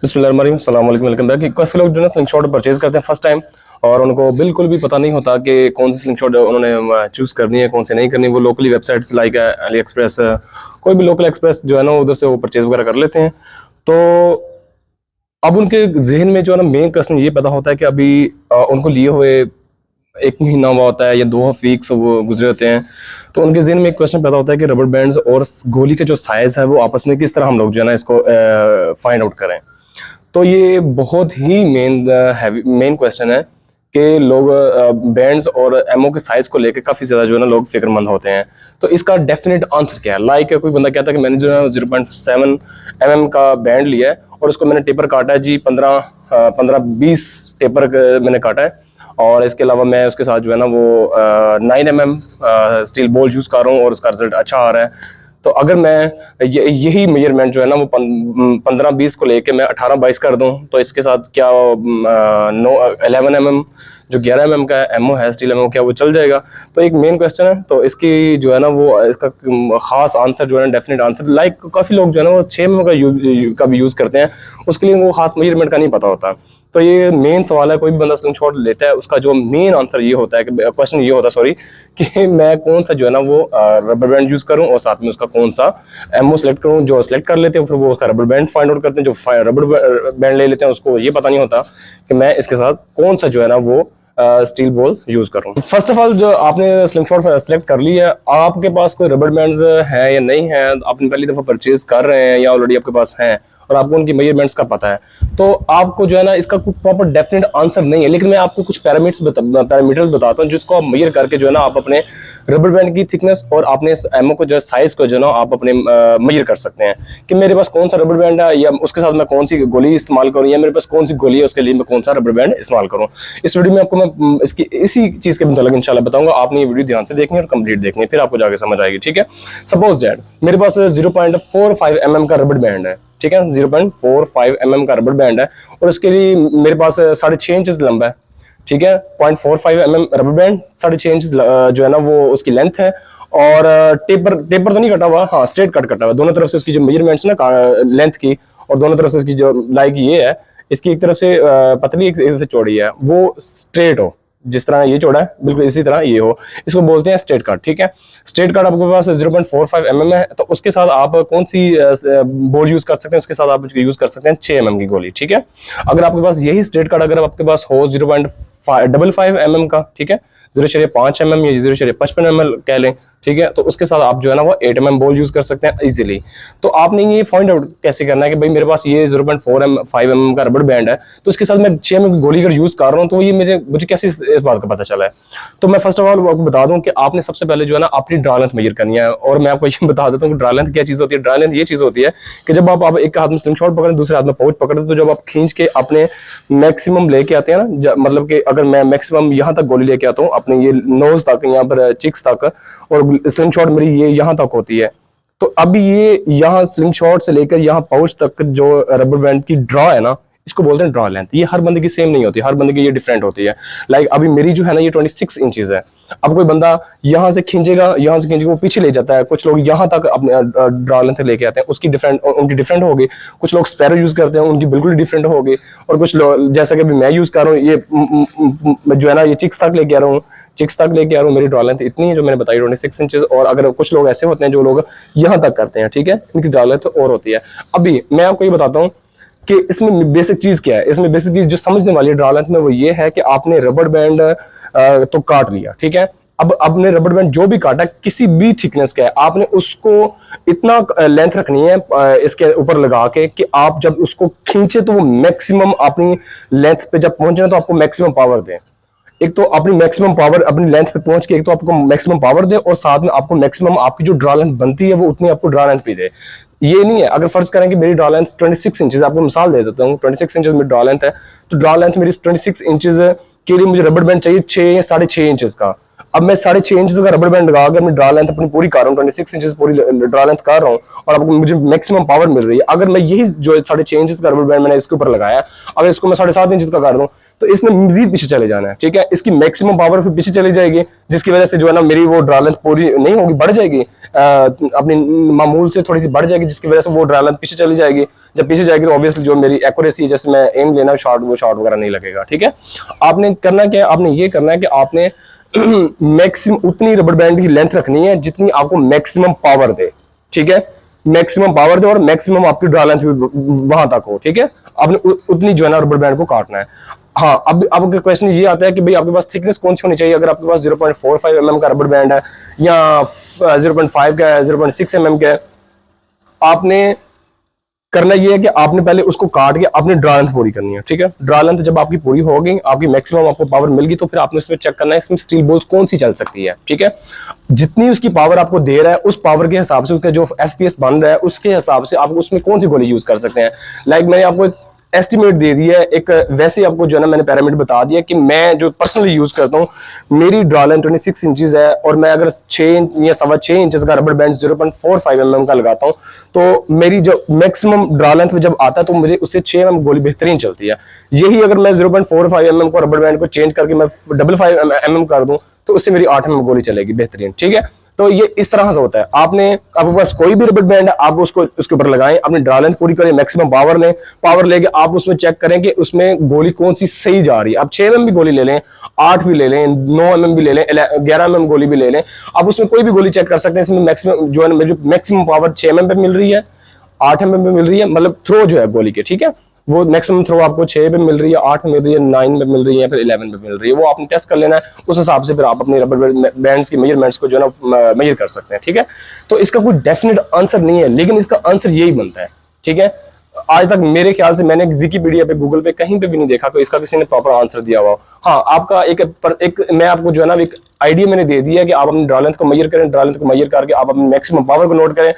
बिस्मिल्लाहिर्रहमानिर्रहीम, अस्सलाम वालेकुम, वेलकम बैक। काफ़ी लोग जो है स्लिंग शॉट परचेज करते हैं फर्स्ट टाइम और उनको बिल्कुल भी पता नहीं होता कि कौन सी स्लिंग शॉट उन्होंने चूज़ करनी है, कौन सी नहीं करनी। वो locally websites like Ali express, कोई भी लोकल एक्सप्रेस जो है ना उधर से वो परचेज वगैरह कर लेते हैं। तो अब उनके जहन में जो है ना मेन क्वेश्चन ये पैदा होता है कि अभी उनको लिए हुए 1 महीना हुआ होता है या 2 वीक्स वो गुजरे होते हैं। तो उनके जहन में एक क्वेश्चन पैदा होता है कि रबर बैंड्स और गोली का जो साइज़ है वो आपस में किस तरह हम लोग जो है ना इसको फाइंड आउट करें। तो ये बहुत ही मेन क्वेश्चन है कि लोग बैंड्स और एमओ के साइज को लेकर काफ़ी ज़्यादा जो है ना लोग फिक्रमंद होते हैं। तो इसका डेफिनेट आंसर क्या है? लाइक कोई बंदा कहता है कि मैंने जो है 0.7 mm का बैंड लिया है और उसको मैंने टेपर काटा है जी 15-20 टेपर मैंने काटा है, और इसके अलावा मैं उसके साथ जो है ना वो 9 mm स्टील बॉल यूज़ कर रहा हूँ और उसका रिजल्ट अच्छा आ रहा है। तो अगर मैं यही मेजरमेंट जो है ना वो 15-20 को लेके मैं 18-22 कर दूं तो इसके साथ क्या 11 mm जो 11 mm का एमओ है, स्टील एमओ, क्या वो चल जाएगा? तो एक मेन क्वेश्चन है। तो इसकी जो है ना वो इसका खास आंसर जो है ना डेफिनेट आंसर, लाइक काफ़ी लोग जो है ना वो 6 mm का भी यूज़ करते हैं, उसके लिए वो खास मेजरमेंट का नहीं पता होता। तो ये मेन सवाल है, कोई भी बंदा स्लिंग शॉट लेता है उसका जो मेन आंसर ये होता है कि क्वेश्चन ये होता है सॉरी कि मैं कौन सा जो है ना वो रबर बैंड यूज़ करूं और साथ में उसका कौन सा एमओ सेलेक्ट करूं। जो सेलेक्ट कर लेते हैं फिर वो उसका रबर बैंड फाइंड आउट करते हैं, जो रबर बैंड ले लेते हैं उसको ये पता नहीं होता कि मैं इसके साथ कौन सा जो है ना वो स्टील बॉल यूज करूं। फर्स्ट ऑफ ऑल जो आपने स्लिंग शॉट सेलेक्ट कर लिया है, आपके पास कोई रबर बैंड्स है या नहीं है, आपने पहली दफा परचेज कर रहे हैं या ऑलरेडी आपके पास हैं और आपको उनकी मेजरमेंट्स का पता है, तो आपको जो है ना इसका कुछ प्रॉपर डेफिनेट आंसर नहीं है। लेकिन मैं आपको कुछ पैरामीटर्स बताता हूँ जिसको आप मेजर करके जो है ना आप अपने रबर बैंड की थिकनेस और अपने एमओ को जो साइज को जो है ना आप अपने मेजर कर सकते हैं कि मेरे पास कौन सा रबर बैंड है या उसके साथ मैं कौन सी गोली इस्तेमाल करूँ या मेरे पास कौन सी गोली है उसके लिए मैं कौन सा रबर बैंड इस्तेमाल करूँ। इस वीडियो में आपको मैं इसकी इसी चीज के मतलब इंशाल्लाह बताऊंगा। आपने ये वीडियो ध्यान से देखनी है और कंप्लीट देखनी है, फिर आपको जाके समझ आएगी। ठीक है, सपोज दैट मेरे पास 0.45 mm का रबर बैंड है, ठीक है, 0.45 mm का रबर बैंड है और उसके लिए मेरे पास 6.5 इंच लंबा है, ठीक है। 0.45 mm रबर बैंड, 6.5 इंच जो है ना वो उसकी लेंथ है और टेपर तो नहीं कटा हुआ, हाँ स्ट्रेट कट कटा हुआ। दोनों तरफ से उसकी जो मेजरमेंट्स ना लेंथ की और दोनों तरफ से इसकी जो लाइक ये है, इसकी एक तरफ से पतली एक तरफ से चौड़ी है, वो स्ट्रेट हो, जिस तरह ये चौड़ा है बिल्कुल इसी तरह ये हो, इसको बोलते हैं स्ट्रेट कट। ठीक है, स्ट्रेट कट आपके पास 0.45 mm है, तो उसके साथ आप कौन सी बॉल यूज कर सकते हैं? उसके साथ आप यूज कर सकते हैं 6 mm की गोली। ठीक है, अगर आपके पास यही स्ट्रेट कट अगर आपके पास हो 0.55 mm का, ठीक है, 0.5 mm या 0.55 mm कह लें, ठीक है, तो उसके साथ आप जो है ना वो 8 mm बॉल यूज कर सकते हैं इजीली। तो आपने ये फाइंड आउट कैसे करना है कि भाई मेरे पास ये 0.45 mm का रबर बैंड है, तो इसके साथ मैं 6 mm की गोली अगर यूज कर रहा हूँ तो ये मुझे कैसे इस बात का पता चला है? तो मैं फर्स्ट ऑफ ऑल आपको बता दूं कि आपने सबसे पहले जो है ना अपनी ड्रा लेंथ मेजर करनी है। और मैं आपको ये बता देता हूँ कि ड्रा लेंथ क्या चीज होती है। ड्रा लेंथ ये चीज होती है कि जब आप एक हाथ में स्लिंग शॉट पकड़े दूसरे हाथ में पाउच पकड़े, तो जब आप खींच के अपने मैक्सिमम लेके आते हैं ना, मतलब कि अगर मैं मैक्सिमम यहाँ तक गोली लेके आता हूँ अपने ये नोज तक, यहाँ पर चिक्स तक, और स्लिंग शॉट मेरी ये यहाँ तक होती है, तो अभी ये यहाँ स्लिंग शॉट से लेकर यहाँ पाउच तक जो रबर बैंड की ड्रा है ना, इसको बोलते हैं ड्रा लेंथ। ये हर बंदे की सेम नहीं होती, हर बंदे की ये डिफरेंट होती है। लाइक अभी मेरी जो है ना ये 26 इंचेस है। अब कोई बंदा यहाँ से खींचेगा वो पीछे ले जाता है, कुछ लोग यहाँ तक अपने ड्रा लेंथ लेके आते हैं, उनकी डिफरेंट होगी। कुछ लोग स्पैरो यूज करते हैं, उनकी बिल्कुल डिफरेंट होगी। और कुछ लोग जैसा कि मैं यूज कर रहा हूँ, ये जो है ना ये चिक्स तक लेके आ रहा हूँ, मेरी ड्रा लेंथ इतनी है जो मैंने बताई 26 इंचेस। और अगर कुछ लोग ऐसे होते हैं जो लोग यहाँ तक करते हैं, ठीक है, इनकी ड्रा लेंथ और होती है। अभी मैं आपको ये बताता हूँ कि इसमें बेसिक चीज क्या है। इसमें बेसिक चीज जो समझने वाली है ड्रा लेंथ में वो ये है कि आपने रबर बैंड तो काट लिया, ठीक है। अब आपने रबर बैंड जो भी काटा किसी भी थिकनेस का है, आपने उसको इतना लेंथ रखनी है इसके ऊपर लगा के कि आप जब उसको खींचे तो वो मैक्सिमम अपनी लेंथ पे जब पहुंचे तो आपको मैक्सिमम पावर दे। एक तो अपनी मैक्सिमम पावर अपनी लेंथ पे पहुंच के एक तो आपको मैक्सिमम पावर दे और साथ में आपको मैक्सिमम आपकी जो ड्रा लेंथ बनती है वो उतनी आपको ड्रा लेंथ भी दे। ये नहीं है अगर फर्ज करें कि मेरी ड्रा लेंथ 26 इंचेस, आपको मिसाल दे देता हूँ, 26 इंचेस मेरी ड्रा लेंथ है, तो ड्रा लेंथ मेरी 26 इंचेस के लिए मुझे रबर बैंड चाहिए 6 या 6.5 इंचेस का। अब मैं 6.5 इंचेस का रबर बैंड लगा अगर मैं ड्रा लेंथ अपनी पूरी कर रहा हूँ, 26 इंचेस पूरी ड्रा लेंथ कर रहा हूँ और आपको मुझे मैक्सिमम पावर मिल रही है, अगर मैं यही जो 6.5 इंचेस का रबर बैंड मैंने इसके ऊपर लगाया, अगर इसको मैं 7.5 इंचेस का कर दूं तो इसने मजीद पीछे चले जाना है, ठीक है। इसकी मैक्सिमम पावर फिर पीछे चली जाएगी, जिसकी वजह से जो है ना मेरी वो ड्रा लेंथ पूरी नहीं होगी, बढ़ जाएगी। अपनी मामूल से थोड़ी सी बढ़ जाएगी, जिसकी वजह से वो ड्राई लेंथ पीछे चली जाएगी। जब पीछे जाएगी तो ऑब्वियसली जो मेरी एक्यूरेसी है, जैसे मैं एम लेना शॉट, वो शॉट वगैरह नहीं लगेगा। ठीक है, आपने करना क्या है, आपने ये करना है कि आपने मैक्सिमम उतनी रबर बैंड की लेंथ रखनी है जितनी आपको मैक्सिमम पावर दे। ठीक है, मैक्सिमम पावर दे और मैक्सिमम आपकी ड्रा लेंथ भी वहां तक हो। ठीक है, आपने उतनी जो है ना रबर बैंड को काटना है। हाँ, अब आपका क्वेश्चन ये आता है कि भाई आपके पास थिकनेस कौन सी होनी चाहिए। अगर आपके पास 0.45 mm का रबर बैंड है या 0.5 का है, 0.6 mm का है, आपने करना ये है कि आपने पहले उसको काट के अपनी ड्रा लेंथ पूरी करनी है। ठीक है, ड्रा लेंथ जब आपकी पूरी होगी, आपकी मैक्सिमम आपको पावर मिल गई, तो फिर आपने इसमें चेक करना है इसमें स्टील बोल्स कौन सी चल सकती है। ठीक है, जितनी उसकी पावर आपको दे रहा है उस पावर के हिसाब से उसका जो एफपीएस बन रहा है उसके हिसाब से आप उसमें कौन सी गोली यूज कर सकते हैं। लाइक मैंने आपको एस्टिमेट दे दिया है एक, वैसे आपको जो है ना मैंने पैरामीटर बता दिया कि मैं जो पर्सनली यूज करता हूँ, मेरी ड्रा लेंथ 26 इंचेस है और मैं अगर 6 इंच या 6.25 इंचेस का रबर बैंड 0.45 mm का लगाता हूँ, तो मेरी जो मैक्सिमम ड्रा लेंथ में जब आता है तो मेरे उससे 6 mm गोली बेहतरीन चलती है। यही अगर मैं 0.45 mm को रबर बैंड को चेंज करके मैं 5.5 mm कर दूं तो उससे मेरी 8 mm गोली चलेगी बेहतरीन। ठीक है, तो ये इस तरह से होता है। आपके पास कोई भी रबर बैंड है, आप उसको उसके ऊपर लगाएं, अपनी ड्रा लेंथ पूरी करें, मैक्सिमम पावर लें, पावर लेके आप उसमें चेक करें कि उसमें गोली कौन सी सही जा रही है। आप 6 mm भी गोली ले लें, 8 भी ले लें, 9 mm भी ले लें, 11 mm गोली भी ले लें, आप उसमें कोई भी गोली चेक कर सकते हैं। इसमें मैक्सिमम जो है मैक्सिमम पावर 6 mm पे मिल रही है, 8 mm पे मिल रही है, मतलब थ्रो जो है गोली के। ठीक है, वो मैक्सिमम थ्रो आपको 6 पे मिल रही है, 8 में मिल रही है, 9 में मिल रही है, फिर 11 पे मिल रही है, वो आपने टेस्ट कर लेना है। उस हिसाब से फिर आप अपने रबर बैंड्स की मेजरमेंट्स को जो है ना मेजर कर सकते हैं। ठीक है, तो इसका कोई डेफिनेट आंसर नहीं है, लेकिन इसका आंसर यही बनता है। ठीक है, आज तक मेरे ख्याल से मैंने विकिपीडिया पे, गूगल पे कहीं पे भी नहीं देखा कि इसका किसी ने प्रॉपर आंसर दिया हुआ। हाँ, आपका एक मैं आपको जो है ना एक आइडिया मैंने दे दिया है कि आप अपनी ड्रा लेंथ को मेजर करें, ड्रा लेंथ को मेजर करके आप अपनी मैक्सिमम पावर को नोट करें,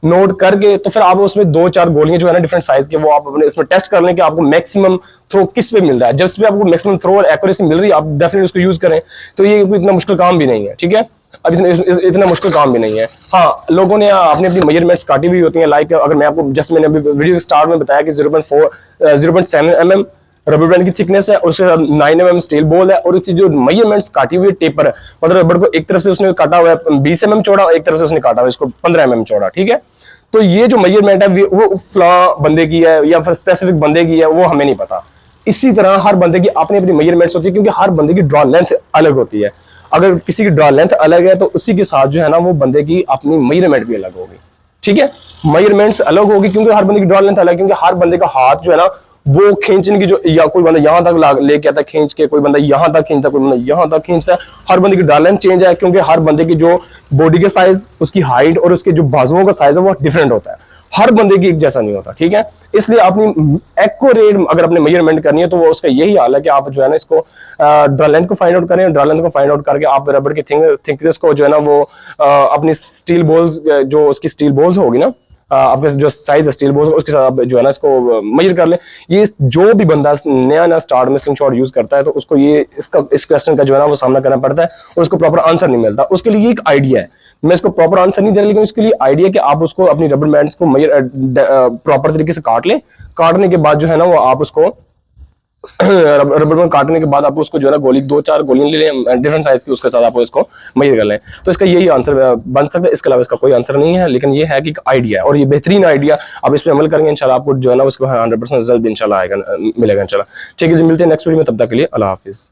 नोट करके तो फिर आप उसमें 2-4 गोलियां जो है ना डिफरेंट साइज के, वो आप अपने इसमें टेस्ट कर लें कि आपको मैक्सिमम थ्रो किस पे मिल रहा है। जब पे आपको मैक्सिमम थ्रो और एक्यूरेसी मिल रही है, आप डेफिनेटली उसको यूज करें। तो ये कोई इतना मुश्किल काम भी नहीं है। ठीक है, अब इतना मुश्किल काम भी नहीं है। हाँ, लोगों ने अपनी अपनी मेजरमेंट्स काटी हुई होती हैं। लाइक अगर मैं आपको जस्ट मैंने अभी वीडियो स्टार्ट में बताया कि 0.7 mm रबर बैंड की थिकनेस है और उसके साथ 9 mm स्टील बॉल है, और उसकी जो मेजरमेंट्स काटी हुई टेपर है, मतलब रबर को एक तरफ से उसने काटा हुआ है 20 mm चौड़ा और एक तरफ से उसने काटा हुआ है इसको 15 mm चौड़ा। ठीक है, तो ये जो मेजरमेंट है वो फला बंदे की है या फिर स्पेसिफिक बंदे की है, वो हमें नहीं पता। इसी तरह हर बंदे की अपनी अपनी मेजरमेंट्स होती है, क्योंकि हर बंदे की ड्रॉ लेंथ अलग होती है। अगर किसी की ड्रॉ लेंथ अलग है तो उसी के साथ जो है ना वो बंदे की अपनी मेजरमेंट भी अलग होगी। ठीक है, मेजरमेंट्स अलग होगी क्योंकि हर बंदे की ड्रॉ लेंथ अलग है, क्योंकि हर बंदे का हाथ जो है ना वो खींचने की जो, या कोई बंदा यहां तक लेके आता है खींच के, कोई बंदा यहां तक खींचता है, कोई बंदा यहां तक खींचता है। हर बंदे की ड्रॉ लेंथ चेंज है, क्योंकि हर बंदे की जो बॉडी के साइज, उसकी हाइट और उसके जो बाजुओं का साइज है वो डिफरेंट होता है, हर बंदे की एक जैसा नहीं होता। ठीक है, इसलिए अपनी एक्यूरेट अगर अपने मेजरमेंट करनी है तो वो उसका यही हाल है कि आप जो है ना इसको ड्रा लेंथ को फाइंड आउट करें, ड्रा लेंथ को फाइंड आउट करके आप रबर की थिकनेस को जो है ना वो अपनी स्टील बॉल्स, जो उसकी स्टील बॉल्स होगी ना, आपके जो साइज है स्टील बॉल्स, उसके साथ आप जो है ना इसको मेजर कर लें। ये जो भी बंदा नया स्टार्ट में स्लिंगशॉट यूज करता है तो उसको ये इस क्वेश्चन का जो है ना वो सामना करना पड़ता है और उसको प्रॉपर आंसर नहीं मिलता। उसके लिए एक आइडिया है, मैं इसको प्रॉपर आंसर नहीं दे रहा, लेकिन उसके लिए आइडिया कि आप उसको अपनी रबर बैंड्स को प्रॉपर तरीके से काट लें। काटने के बाद जो है ना वो आप उसको रबर बैंड काटने के बाद आप उसको जो है ना 2-4 गोलियां ले लें डिफरेंट साइज की, उसके साथ आप इसको मेजर कर लें। तो इसका यही आंसर बन सकता है, इसके अलावा इसका कोई आंसर नहीं है। लेकिन ये है कि आइडिया है और ये बेहतरीन आइडिया, आप इस पर अमल करेंगे इंशाल्लाह आपको जो है ना उसको 100% रिजल्ट भी इंशाल्लाह आएगा, मिलेगा इंशाल्लाह। ठीक है जी, मिलते हैं नेक्स्ट वीडियो में, तब तक के लिए अल्लाह हाफिज।